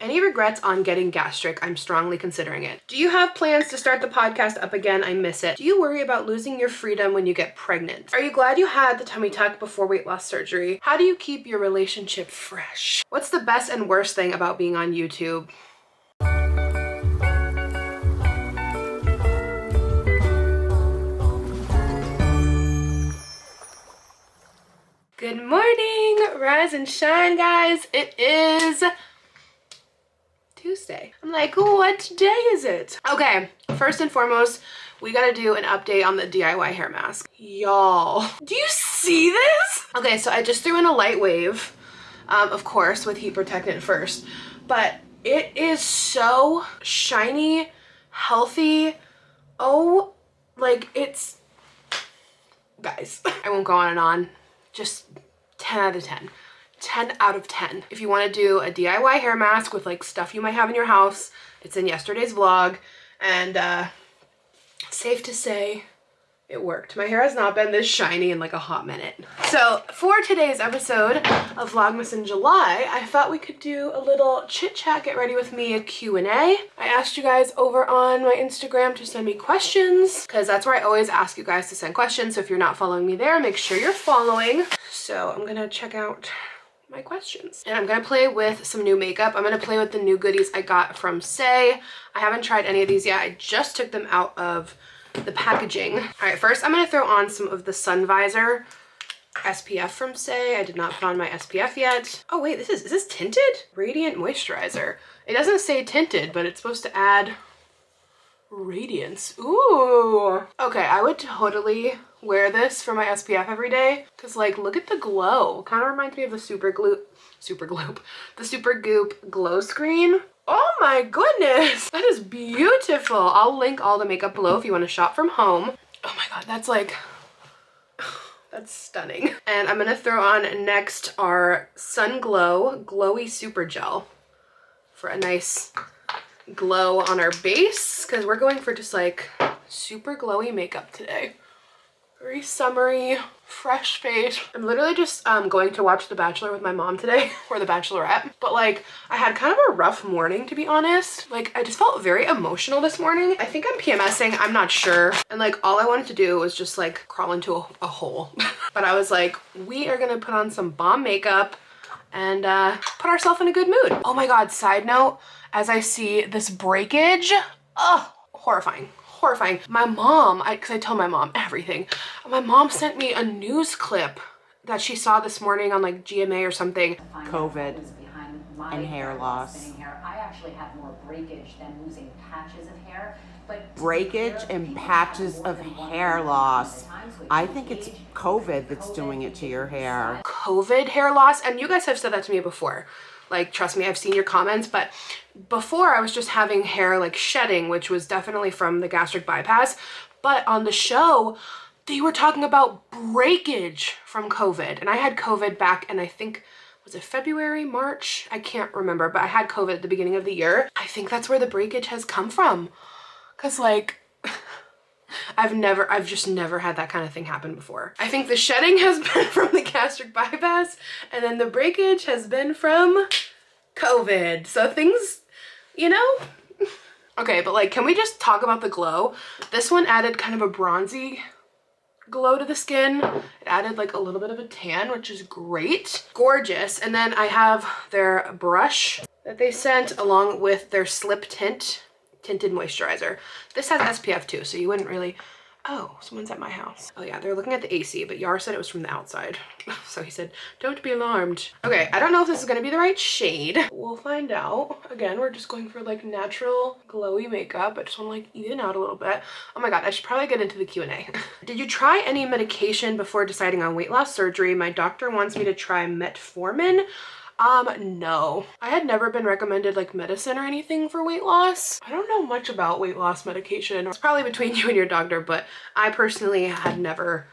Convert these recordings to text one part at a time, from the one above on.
Any regrets on getting gastric? I'm strongly considering it. Do you have plans to start the podcast up again? I miss it. Do you worry about losing your freedom when you get pregnant? Are you glad you had the tummy tuck before weight loss surgery? How do you keep your relationship fresh? What's the best and worst thing about being on YouTube? Good morning, rise and shine, guys. It is Tuesday. I'm like, what day is it? Okay, first and foremost, we gotta do an update on the DIY hair mask. Y'all, do you see this? Okay, so I just threw in a light wave, of course, with heat protectant first, but it is so shiny, healthy. Oh, like it's, guys, I won't go on and on. Just 10 out of 10. 10 out of 10. If you want to do a DIY hair mask with like stuff you might have in your house, it's in yesterday's vlog, and safe to say it worked. My hair has not been this shiny in like a hot minute. So for today's episode of Vlogmas in July, I thought we could do a little chit chat, get ready with me, a Q&A. I asked you guys over on my Instagram to send me questions, because that's where I always ask you guys to send questions. So if you're not following me there, make sure you're following. So I'm gonna check out my questions. And I'm gonna play with some new makeup. I'm gonna play with the new goodies I got from Say. I haven't tried any of these yet. I just took them out of the packaging. All right, first I'm gonna throw on some of the sun visor SPF from Say. I did not put on my SPF yet. Oh wait, is this tinted? Radiant moisturizer. It doesn't say tinted, but it's supposed to add radiance. Ooh. Okay, I would totally wear this for my SPF every day, because like, look at the glow. Kind of reminds me of the Super Goop glow screen. Oh my goodness, that is beautiful. I'll link all the makeup below if you want to shop from home. Oh my god, that's like, that's stunning. And I'm gonna throw on next our Sun Glow Glowy Super Gel for a nice glow on our base, because we're going for just like super glowy makeup today. Very summery, fresh face. I'm literally just going to watch The Bachelor with my mom today, or The Bachelorette. But like, I had kind of a rough morning, to be honest. Like, I just felt very emotional this morning. I think I'm PMSing, I'm not sure. And like, all I wanted to do was just like crawl into a hole. But I was like, we are gonna put on some bomb makeup and put ourselves in a good mood. Oh my god, side note, as I see this breakage, horrifying. Horrifying. My mom, because I tell my mom everything, my mom sent me a news clip that she saw this morning on like GMA or something. COVID and hair loss. I actually have more breakage than losing patches of hair. But breakage and patches of hair loss. I think it's COVID that's doing it to your hair. COVID hair loss, and you guys have said that to me before. Like, trust me, I've seen your comments, but before I was just having hair like shedding, which was definitely from the gastric bypass. But on the show, they were talking about breakage from COVID. And I had COVID back in, I think, was it February, March? I can't remember, but I had COVID at the beginning of the year. I think that's where the breakage has come from. Cause like, I've just never had that kind of thing happen before. I think the shedding has been from the gastric bypass, and then the breakage has been from COVID. So things, you know? Okay, but like, can we just talk about the glow? This one added kind of a bronzy glow to the skin. It added like a little bit of a tan, which is great. Gorgeous. And then I have their brush that they sent along with their slip tinted moisturizer. This has SPF too, so you wouldn't really... Oh, someone's at my house. Oh yeah, they're looking at the AC, but Yar said it was from the outside. So he said, don't be alarmed. Okay, I don't know if this is gonna be the right shade. We'll find out. Again, we're just going for like natural glowy makeup. I just wanna like even out a little bit. Oh my god, I should probably get into the Q&A. Did you try any medication before deciding on weight loss surgery? My doctor wants me to try metformin. No. I had never been recommended like medicine or anything for weight loss. I don't know much about weight loss medication. It's probably between you and your doctor, but I personally had never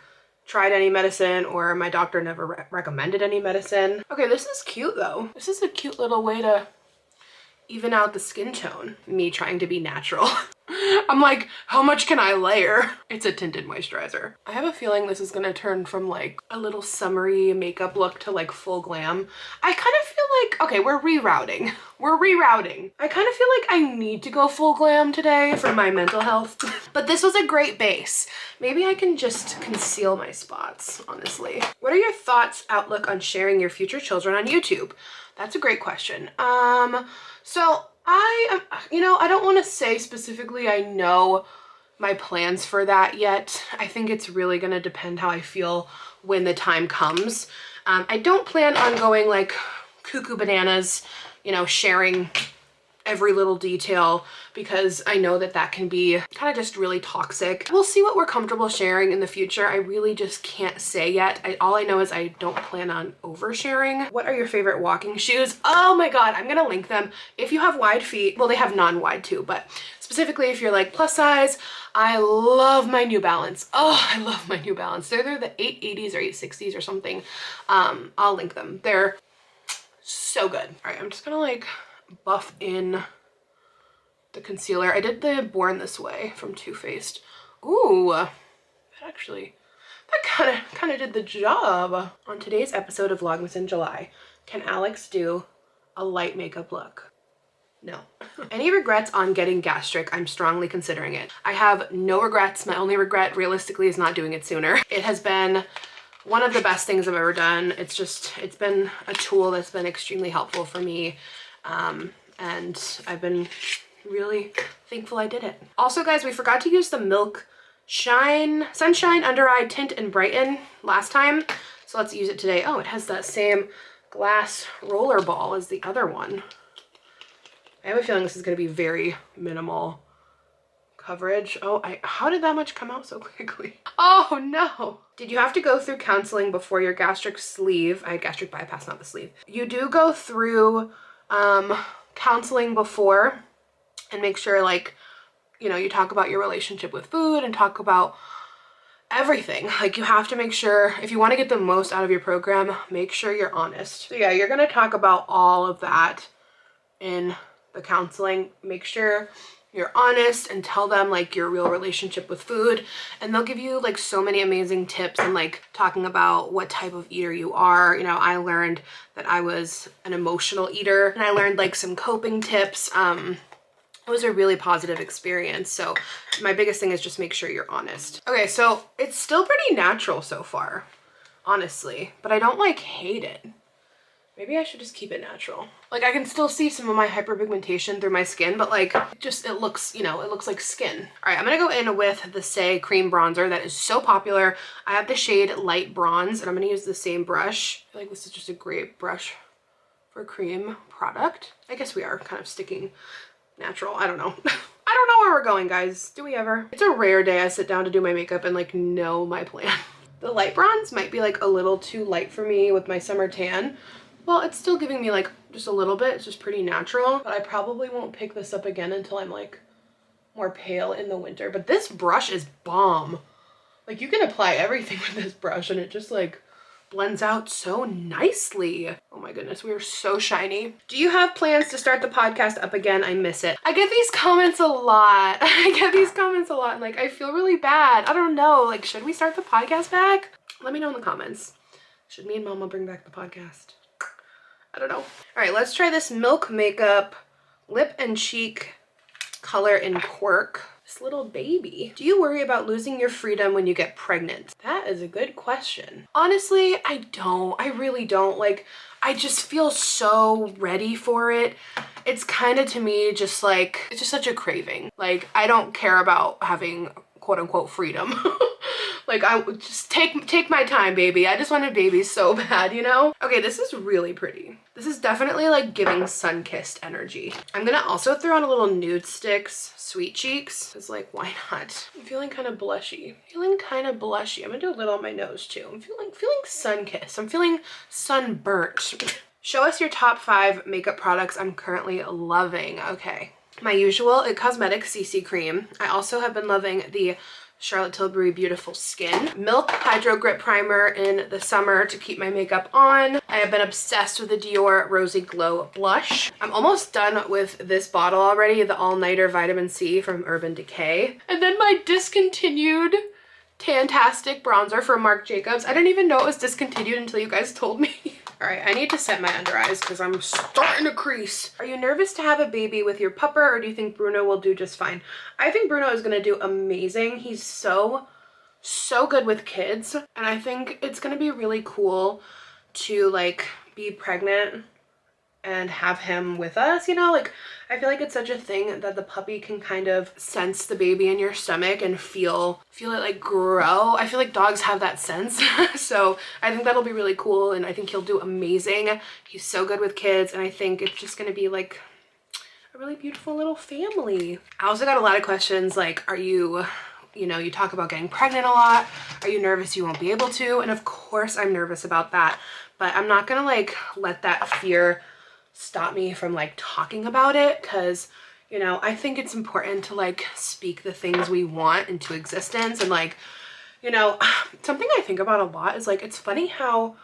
tried any medicine, or my doctor never recommended any medicine. Okay, this is cute though. This is a cute little way to even out the skin tone. Me trying to be natural. I'm like, how much can I layer? It's a tinted moisturizer. I have a feeling this is gonna turn from like a little summery makeup look to like full glam. I kind of feel like, okay, we're rerouting. We're rerouting. I kind of feel like I need to go full glam today for my mental health. But this was a great base. Maybe I can just conceal my spots, honestly. What are your thoughts, outlook on sharing your future children on YouTube? That's a great question. So I don't want to say specifically I know my plans for that yet. I think it's really gonna depend how I feel when the time comes. I don't plan on going like cuckoo bananas, you know, sharing every little detail, because I know that that can be kind of just really toxic. We'll see what we're comfortable sharing in the future. I really just can't say yet. All I know is I don't plan on oversharing. What are your favorite walking shoes? Oh my God, I'm gonna link them. If you have wide feet, well, they have non-wide too, but specifically if you're like plus size, I love my New Balance. Oh, I love my New Balance. They're the 880s or 860s or something. I'll link them. They're so good. All right, I'm just gonna like buff in the concealer. I did the Born This Way from Too Faced. Ooh, that kind of did the job. On today's episode of Vlogmas in July, can Alex do a light makeup look? No. Any regrets on getting gastric? I'm strongly considering it. I have no regrets. My only regret realistically is not doing it sooner. It has been one of the best things I've ever done. It's been a tool that's been extremely helpful for me. And I've been really thankful I did it. Also guys, we forgot to use the Milk Sunshine Under Eye Tint and Brighten last time. So let's use it today. Oh, it has that same glass roller ball as the other one. I have a feeling this is gonna be very minimal coverage. Oh, how did that much come out so quickly? Oh no. Did you have to go through counseling before your gastric sleeve? I had gastric bypass, not the sleeve. You do go through counseling before and make sure, like, you know, you talk about your relationship with food and talk about everything. Like, you have to make sure, if you want to get the most out of your program, make sure you're honest. So yeah, you're going to talk about all of that in the counseling. Make sure you're honest and tell them like your real relationship with food, and they'll give you like so many amazing tips and like talking about what type of eater you are. You know, I learned that I was an emotional eater, and I learned like some coping tips. It was a really positive experience. So my biggest thing is just make sure you're honest. Okay, so it's still pretty natural so far, honestly, but I don't like hate it. Maybe I should just keep it natural. Like, I can still see some of my hyperpigmentation through my skin, but like, it looks, you know, it looks like skin. All right, I'm gonna go in with the Say Cream Bronzer that is so popular. I have the shade Light Bronze, and I'm gonna use the same brush. I feel like this is just a great brush for cream product. I guess we are kind of sticking natural. I don't know. I don't know where we're going, guys. Do we ever? It's a rare day I sit down to do my makeup and like know my plan. The light bronze might be like a little too light for me with my summer tan. Well, it's still giving me like just a little bit. It's just pretty natural, but I probably won't pick this up again until I'm like more pale in the winter. But this brush is bomb. Like, you can apply everything with this brush and it just like blends out so nicely. Oh my goodness, we are so shiny. Do you have plans to start the podcast up again? I miss it. I get these comments a lot. I get these comments a lot, and like, I feel really bad. I don't know, like, should we start the podcast back? Let me know in the comments. Should me and Mama bring back the podcast? I don't know. All right, let's try this Milk Makeup Lip and Cheek Color in Quirk. This little baby. Do you worry about losing your freedom when you get pregnant? That is a good question. Honestly, I don't. I really don't. Like, I just feel so ready for it. It's kind of, to me, just like, it's just such a craving. Like, I don't care about having quote unquote freedom. Like, I would just take my time, baby. I just want a baby so bad, you know? Okay, this is really pretty. This is definitely like giving sun-kissed energy. I'm gonna also throw on a little Nude Sticks Sweet Cheeks. It's like, why not? I'm feeling kind of blushy. I'm gonna do a little on my nose too. I'm feeling sun-kissed. I'm feeling sunburnt. Show us your top 5 makeup products I'm currently loving. Okay. My usual It Cosmetics CC Cream. I also have been loving the Charlotte Tilbury Beautiful Skin Milk Hydro Grip Primer in the summer to keep my makeup on. I have been obsessed with the Dior Rosy Glow Blush. I'm almost done with this bottle already, the All Nighter Vitamin C from Urban Decay. And then my discontinued Tantastic Bronzer from Marc Jacobs. I didn't even know it was discontinued until you guys told me. All right, I need to set my under eyes because I'm starting to crease. Are you nervous to have a baby with your pupper, or do you think Bruno will do just fine? I think Bruno is gonna do amazing. He's so good with kids, and I think it's gonna be really cool to like be pregnant and have him with us, you know? Like, I feel like it's such a thing that the puppy can kind of sense the baby in your stomach and feel it like grow. I feel like dogs have that sense. So I think that'll be really cool, and I think he'll do amazing. He's so good with kids, and I think it's just gonna be like a really beautiful little family. I also got a lot of questions like, are you know, you talk about getting pregnant a lot. Are you nervous you won't be able to? And of course I'm nervous about that, but I'm not gonna like let that fear stop me from like talking about it, because you know, I think it's important to like speak the things we want into existence. And like, you know, something I think about a lot is like, it's funny how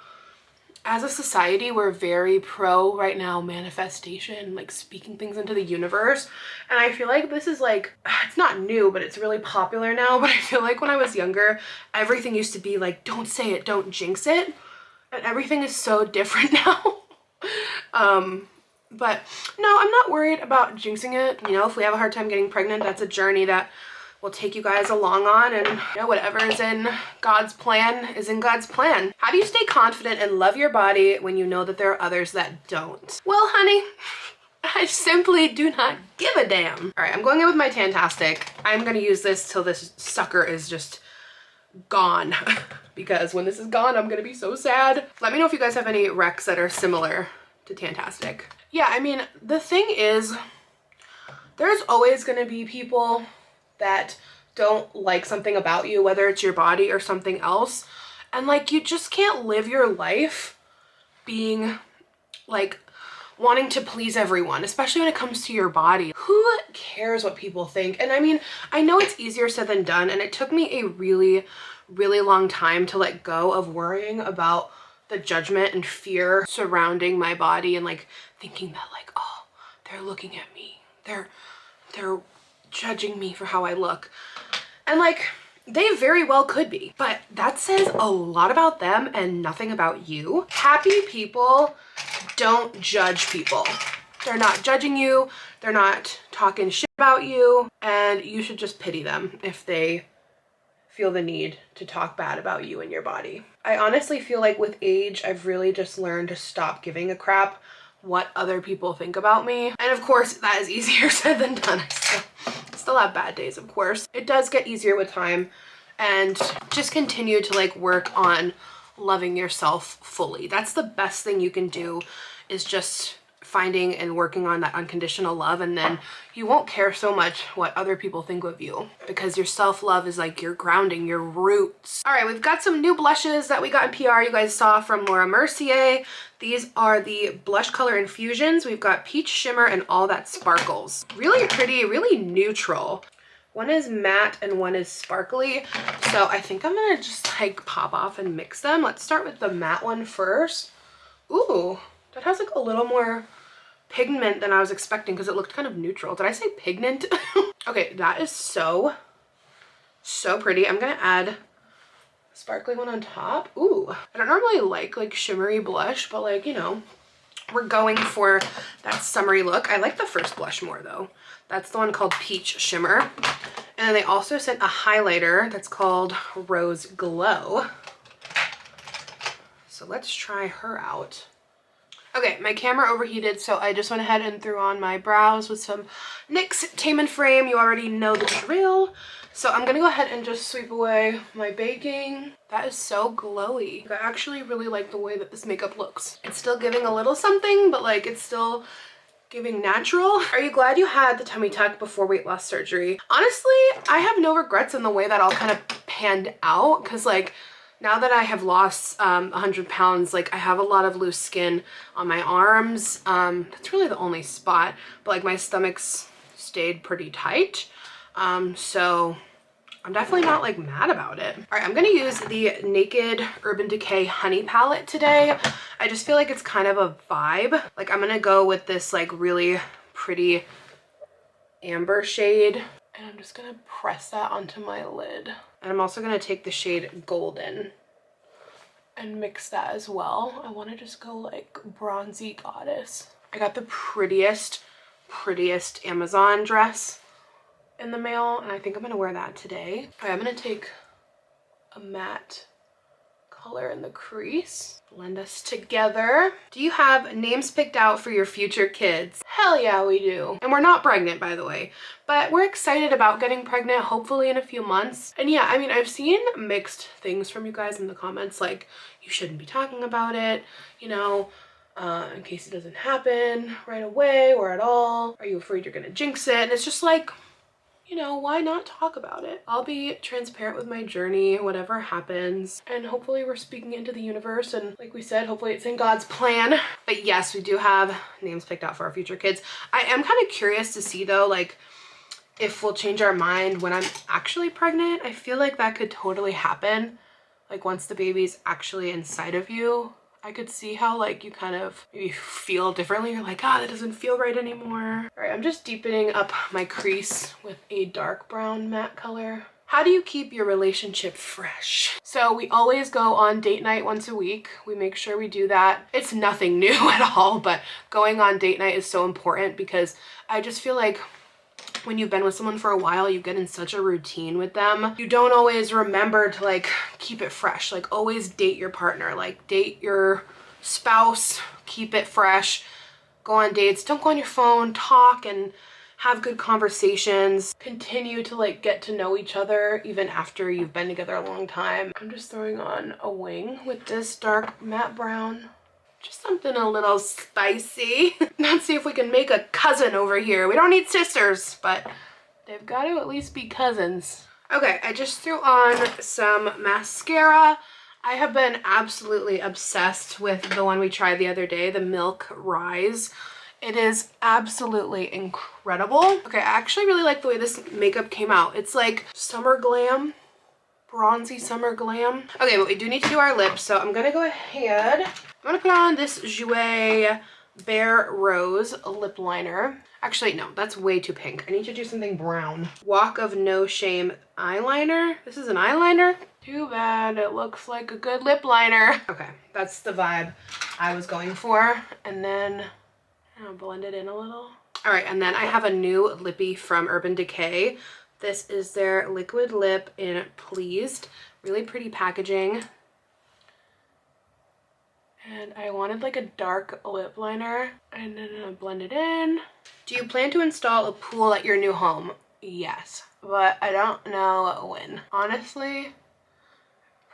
as a society we're very pro right now manifestation, like speaking things into the universe. And I feel like this is like, it's not new, but it's really popular now. But I feel like when I was younger, everything used to be like, don't say it, don't jinx it, and everything is so different now. But no, I'm not worried about jinxing it. You know, if we have a hard time getting pregnant, that's a journey that we'll take you guys along on, and you know, whatever is in God's plan is in God's plan. How do you stay confident and love your body when you know that there are others that don't? Well, honey, I simply do not give a damn. All right, I'm going in with my Tantastic. I'm gonna use this till this sucker is just gone. Because when this is gone, I'm gonna be so sad. Let me know if you guys have any recs that are similar to Tantastic. Yeah, I mean, the thing is, there's always gonna be people that don't like something about you, whether it's your body or something else. And like, you just can't live your life being like wanting to please everyone, especially when it comes to your body. Who cares what people think? And I mean, I know it's easier said than done, and it took me a really long time to let go of worrying about the judgment and fear surrounding my body, and like thinking that like, oh, they're looking at me, they're judging me for how I look. And like, they very well could be, but that says a lot about them and nothing about you. Happy people don't judge people. They're not judging you, they're not talking shit about you, and you should just pity them if they feel the need to talk bad about you and your body. I honestly feel like with age, I've really just learned to stop giving a crap what other people think about me. And of course, that is easier said than done. I still have bad days, of course. It does get easier with time, and just continue to like work on loving yourself fully. That's the best thing you can do, is just finding and working on that unconditional love, and then you won't care so much what other people think of you, because your self-love is like your grounding, your roots. All right, we've got some new blushes that we got in PR you guys saw from Laura Mercier. These are the blush color infusions. We've got Peach Shimmer and All That Sparkles. Really pretty, really neutral. One is matte and one is sparkly. So I think I'm gonna just like pop off and mix them. Let's start with the matte one first. Ooh, that has like a little more pigment than I was expecting, because it looked kind of neutral. Did I say pigment? Okay, that is so pretty. I'm gonna add a sparkly one on top. Ooh, I don't normally like shimmery blush, but like, you know, we're going for that summery look. I like the first blush more though. That's the one called Peach Shimmer. And then they also sent a highlighter that's called Rose Glow. So let's try her out. Okay, my camera overheated, so I just went ahead and threw on my brows with some NYX Tame and Frame. You already know the drill. So I'm gonna go ahead and just sweep away my baking. That is so glowy. I actually really like the way that this makeup looks. It's still giving a little something, but like it's still giving natural. Are you glad you had the tummy tuck before weight loss surgery? Honestly, I have no regrets in the way that all kind of panned out, because like, now that I have lost 100 pounds, like I have a lot of loose skin on my arms. That's really the only spot, but like my stomach's stayed pretty tight. So I'm definitely not like mad about it. All right, I'm gonna use the Naked Urban Decay Honey Palette today. I just feel like it's kind of a vibe. Like I'm gonna go with this like really pretty amber shade, and I'm just gonna press that onto my lid. And I'm also gonna take the shade Golden and mix that as well. I want to just go like bronzy goddess. I got the prettiest Amazon dress in the mail, and I think I'm gonna wear that today. Okay, I'm gonna take a matte color in the crease, blend us together. Do you have names picked out for your future kids? Hell yeah, we do. And we're not pregnant, by the way, but we're excited about getting pregnant, hopefully in a few months. And yeah, I mean, I've seen mixed things from you guys in the comments, like you shouldn't be talking about it, you know, in case it doesn't happen right away or at all. Are you afraid you're gonna jinx it? And it's just like, you know, why not talk about it? I'll be transparent with my journey, whatever happens. And hopefully we're speaking into the universe. And like we said, hopefully it's in God's plan. But yes, we do have names picked out for our future kids. I am kind of curious to see though, like if we'll change our mind when I'm actually pregnant. I feel like that could totally happen. Like once the baby's actually inside of you, I could see how like you kind of maybe feel differently. You're like, ah, that doesn't feel right anymore. All right, I'm just deepening up my crease with a dark brown matte color. How do you keep your relationship fresh? So we always go on date night once a week. We make sure we do that. It's nothing new at all, but going on date night is so important because I just feel like when you've been with someone for a while, you get in such a routine with them. You don't always remember to like keep it fresh. Like always date your partner, like date your spouse, keep it fresh, go on dates, don't go on your phone, talk and have good conversations, continue to like get to know each other even after you've been together a long time. I'm just throwing on a wing with this dark matte brown. Just something a little spicy. Let's see if we can make a cousin over here. We don't need sisters, but they've got to at least be cousins. Okay, I just threw on some mascara. I have been absolutely obsessed with the one we tried the other day, the Milk Rise. It is absolutely incredible. Okay, I actually really like the way this makeup came out. It's like summer glam, bronzy summer glam. Okay, but we do need to do our lips, so I'm gonna go ahead. I'm gonna put on this Jouer Bare Rose lip liner. Actually, no, that's way too pink. I need to do something brown. Walk of No Shame eyeliner. This is an eyeliner? Too bad, it looks like a good lip liner. Okay, that's the vibe I was going for. And then I'll blend it in a little. All right, and then I have a new lippy from Urban Decay. This is their liquid lip in Pleased. Really pretty packaging. And I wanted like a dark lip liner, and then I blend it in. Do you plan to install a pool at your new home? Yes, but I don't know when. Honestly,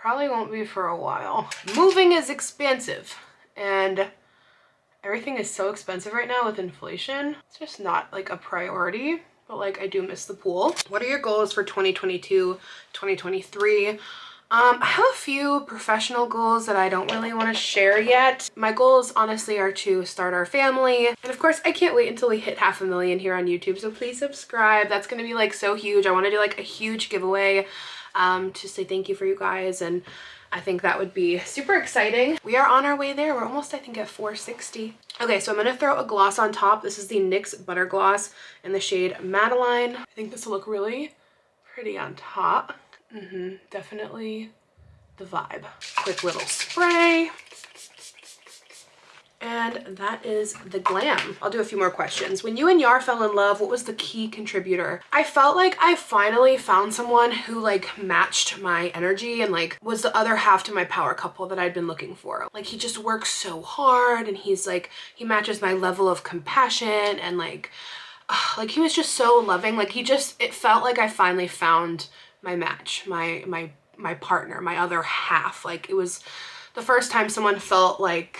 probably won't be for a while. Moving is expensive, and everything is so expensive right now with inflation. It's just not like a priority, but like I do miss the pool. What are your goals for 2022, 2023? I have a few professional goals that I don't really want to share yet. My goals honestly are to start our family. And of course, I can't wait until we hit 500,000 here on YouTube. So please subscribe. That's going to be like so huge. I want to do like a huge giveaway to say thank you for you guys. And I think that would be super exciting. We are on our way there. We're almost, I think, at 460. Okay, so I'm going to throw a gloss on top. This is the NYX Butter Gloss in the shade Madeline. I think this will look really pretty on top. Definitely the vibe. Quick little spray. And that is the glam. I'll do a few more questions. When you and Yar fell in love, what was the key contributor? I felt like I finally found someone who like matched my energy and like was the other half to my power couple that I'd been looking for. Like he just works so hard and he's like, he matches my level of compassion and like he was just so loving. Like it felt like I finally found my match, my partner, my other half. Like it was the first time someone felt like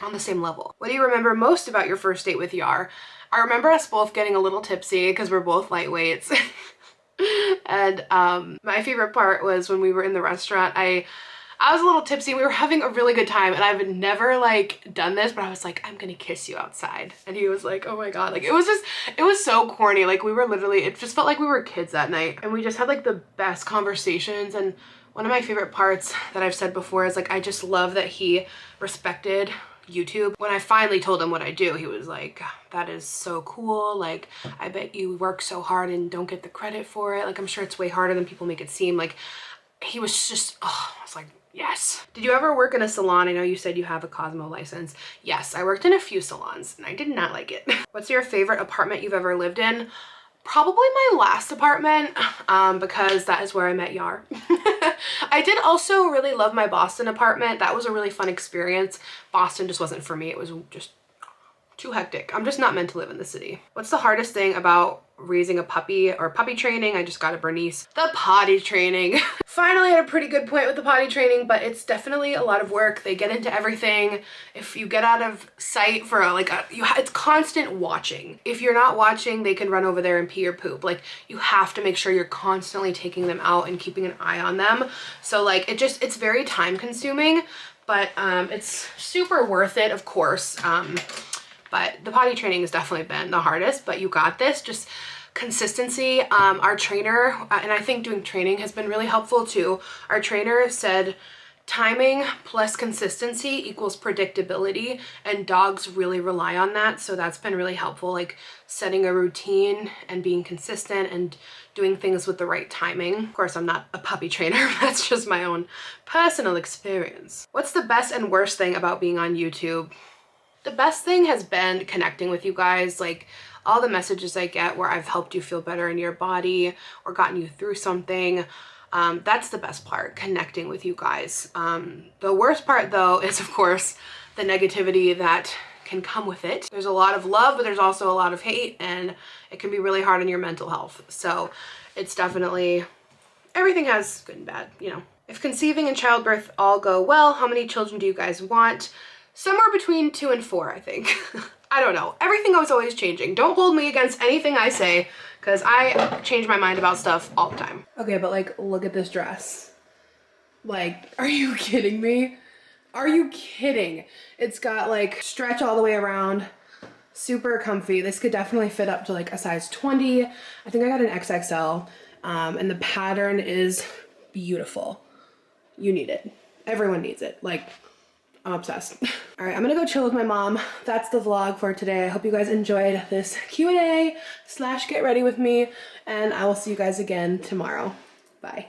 on the same level. What do you remember most about your first date with Yar? I remember us both getting a little tipsy because we're both lightweights. And my favorite part was when we were in the restaurant. I was a little tipsy. We were having a really good time and I've never like done this, but I was like, I'm gonna kiss you outside. And he was like, oh my God. Like it was so corny. Like we were literally, it just felt like we were kids that night. And we just had like the best conversations. And one of my favorite parts that I've said before is like, I just love that he respected YouTube. When I finally told him what I do, he was like, that is so cool. Like, I bet you work so hard and don't get the credit for it. Like, I'm sure it's way harder than people make it seem. Like, he was just, oh, I was like, Yes. Did you ever work in a salon? I know you said you have a Cosmo license. Yes, I worked in a few salons and I did not like it. What's your favorite apartment you've ever lived in? Probably my last apartment, because that is where I met Yar. I did also really love my Boston apartment. That was a really fun experience. Boston just wasn't for me. It was just too hectic. I'm just not meant to live in the city. What's the hardest thing about raising a puppy or puppy training? I just got a Bernice. The potty training. Finally had a pretty good point with the potty training, but it's definitely a lot of work. They get into everything. If you get out of sight for it's constant watching. If you're not watching, they can run over there and pee or poop. Like, you have to make sure you're constantly taking them out and keeping an eye on them. So like, it's very time consuming, but it's super worth it, of course. But the potty training has definitely been the hardest, but you got this. Just consistency. Our trainer, and I think doing training has been really helpful too. Our trainer said timing plus consistency equals predictability, and dogs really rely on that. So that's been really helpful, like setting a routine and being consistent and doing things with the right timing. Of course, I'm not a puppy trainer. That's just my own personal experience. What's the best and worst thing about being on YouTube? The best thing has been connecting with you guys, like all the messages I get where I've helped you feel better in your body or gotten you through something. That's the best part, connecting with you guys. The worst part though is, of course, the negativity that can come with it. There's a lot of love, but there's also a lot of hate, and it can be really hard on your mental health. So it's definitely, everything has good and bad, you know. If conceiving and childbirth all go well, how many children do you guys want? Somewhere between 2 and 4, I think. I don't know. Everything is always changing. Don't hold me against anything I say, because I change my mind about stuff all the time. Okay, but like, look at this dress. Like, are you kidding me? Are you kidding? It's got like stretch all the way around, super comfy. This could definitely fit up to like a size 20. I think I got an XXL, and the pattern is beautiful. You need it. Everyone needs it. Like, I'm obsessed. All right, I'm gonna go chill with my mom. That's the vlog for today. I hope you guys enjoyed this Q&A / get ready with me, and I will see you guys again tomorrow. Bye.